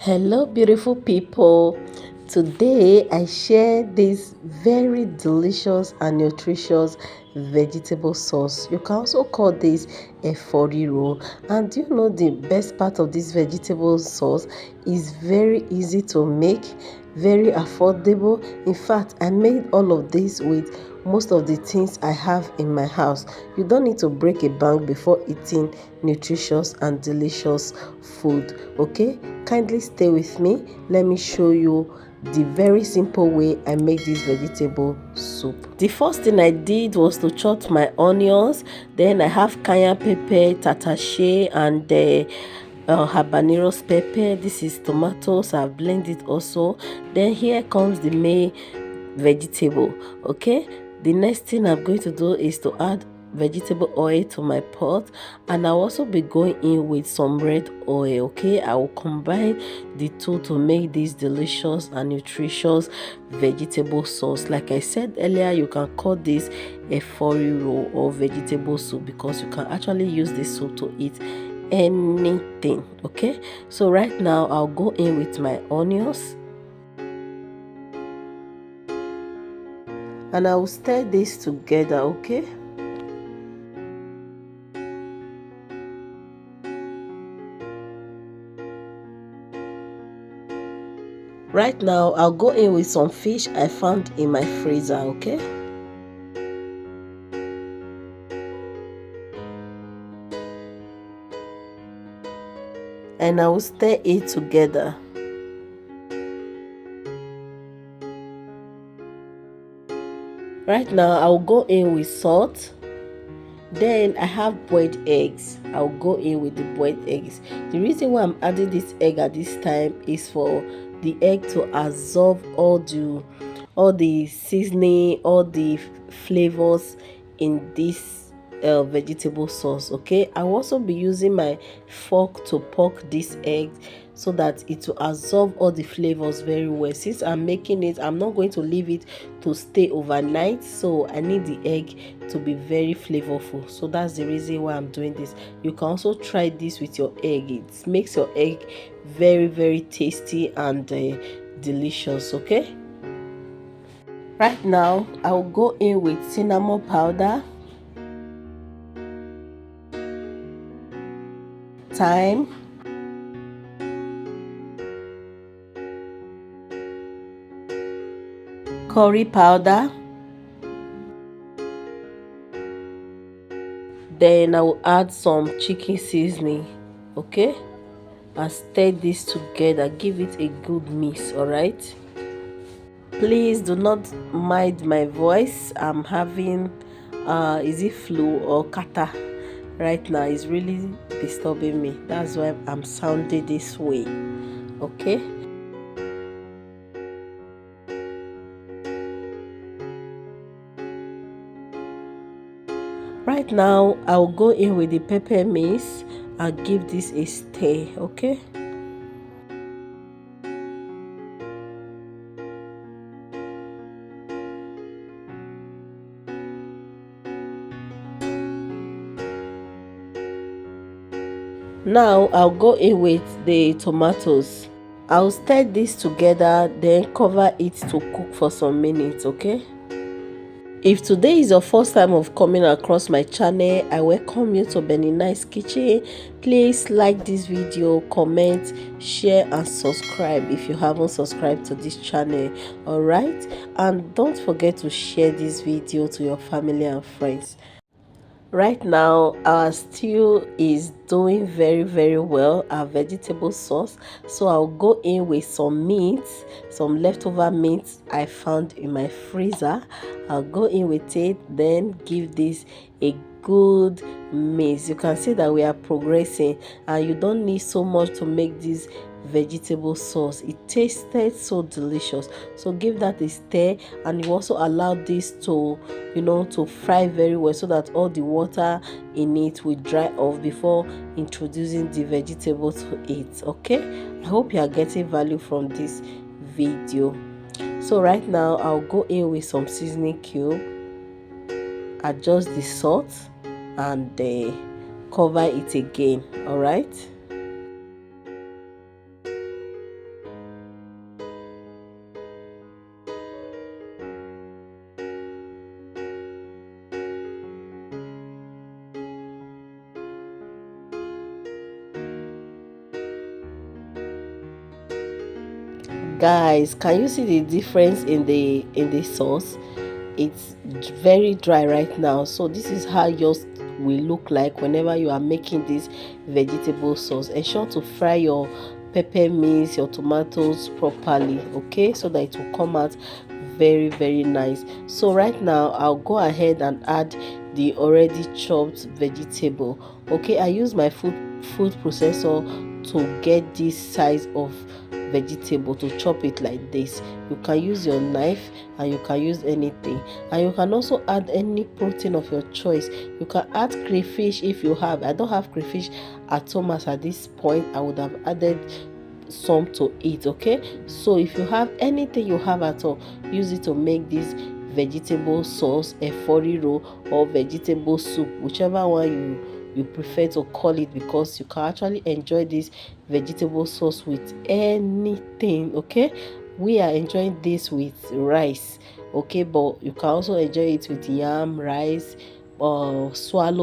Hello beautiful people. Today I share this very delicious and nutritious vegetable sauce. You can also call this eforiro. And do you know the best part of this vegetable sauce is very easy to make, very affordable. In fact, I made all of this with most of the things I have in my house. You don't need to break a bank before eating nutritious and delicious food. Okay, kindly stay with me. Let me show you the very simple way I make this vegetable soup. The first thing I did was to chop my onions. Then I have cayenne pepper, tatashe, and habaneros pepper. This is tomatoes. I've blended also. Then here comes the main vegetable. Okay, the next thing I'm going to do is to add vegetable oil to my pot, and I'll also be going in with some red oil. Okay, I will combine the two to make this delicious and nutritious vegetable sauce. Like I said earlier, you can call this a eforiro or vegetable soup because you can actually use this soup to eat anything. Okay, so right now I'll go in with my onions, and I will stir this together. Okay, right now I'll go in with some fish I found in my freezer. Okay, and I will stir it together. Right now I'll go in with salt. Then I have boiled eggs. I'll go in with the boiled eggs. The reason why I'm adding this egg at this time is for the egg to absorb all the seasoning, all the flavors in this vegetable sauce. Okay, I will also be using my fork to poke this egg so that it will absorb all the flavors very well. Since I'm making it, I'm not going to leave it to stay overnight, so I need the egg to be very flavorful. So that's the reason why I'm doing this. You can also try this with your egg. It makes your egg very tasty and delicious. Okay, right now I'll go in with cinnamon powder, thyme, curry powder. Then I will add some chicken seasoning. Okay, and stir this together, give it a good mix. All right, please do not mind my voice. I'm having is it flu or kata right now? It's really disturbing me. That's why I'm sounding this way. Okay, right now I'll go in with the pepper mix and give this a stir. Okay, now I'll go in with the tomatoes. I'll stir this together, then cover it to cook for some minutes. Okay, if today is your first time of coming across my channel, I welcome you to Benny Nice Kitchen. Please like this video, comment, share and subscribe if you haven't subscribed to this channel. All right, and don't forget to share this video to your family and friends. Right now our stew is doing very well, our vegetable sauce. So I'll go in with some meat, some leftover meat I found in my freezer. I'll go in with it, then give this a good mix. You can see that we are progressing, and you don't need so much to make this vegetable sauce. It tasted so delicious, so give that a stir, and you also allow this to to fry very well so that all the water in it will dry off before introducing the vegetable to it. Okay, I hope you are getting value from this video. So right now I'll go in with some seasoning cube, adjust the salt, and cover it again. All right, Guys, can you see the difference in the sauce? It's very dry right now, so this is how yours will look like whenever you are making this vegetable sauce. Ensure to fry your pepper mix, your tomatoes properly, okay, so that it will come out very, very nice. So right now I'll go ahead and add the already chopped vegetable. Okay, I use my food processor to get this size of vegetable, to chop it like this. You can use your knife and you can use anything, and you can also add any protein of your choice. You can add crayfish if you have. I don't have crayfish at home as at this point. I would have added some to it. Okay, so if you have anything you have at all, use it to make this vegetable sauce, eforiro, or vegetable soup, whichever one you prefer to call it, because you can actually enjoy this vegetable sauce with anything. Okay, we are enjoying this with rice, okay, but you can also enjoy it with yam, rice, or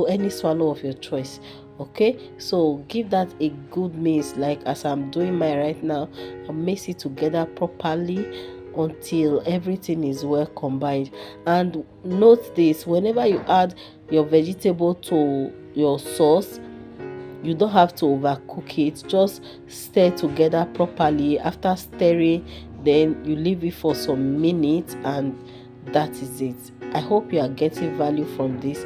any swallow of your choice. Okay, so give that a good mix, like as I'm doing mine right now. I'll mix it together properly until everything is well combined. And note this, whenever you add your vegetable to your sauce, you don't have to overcook it. Just stir together properly. After stirring, then you leave it for some minutes, and that is it. I hope you are getting value from this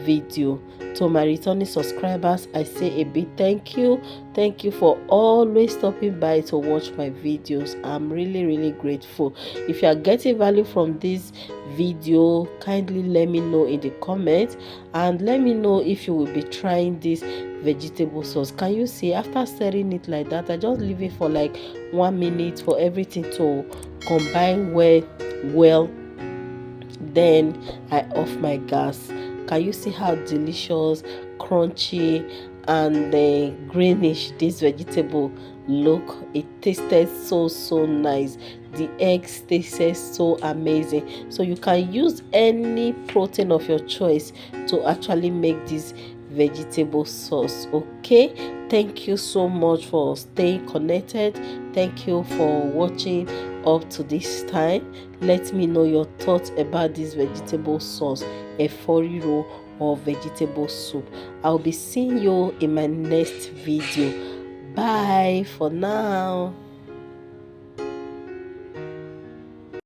video. To my returning subscribers, I say a big thank you. Thank you for always stopping by to watch my videos. I'm really, really grateful. If you are getting value from this video, kindly let me know in the comments, and let me know if you will be trying this vegetable sauce. Can you see, after stirring it like that, I just leave it for like 1 minute for everything to combine well, then I off my gas. Can you see how delicious, crunchy, and greenish this vegetable look? It tasted so nice. The eggs tasted so amazing. So you can use any protein of your choice to actually make this vegetable sauce. Okay, thank you so much for staying connected. Thank you for watching up to this time. Let me know your thoughts about this vegetable sauce, eforiro or vegetable soup. I'll be seeing you in my next video. Bye for now.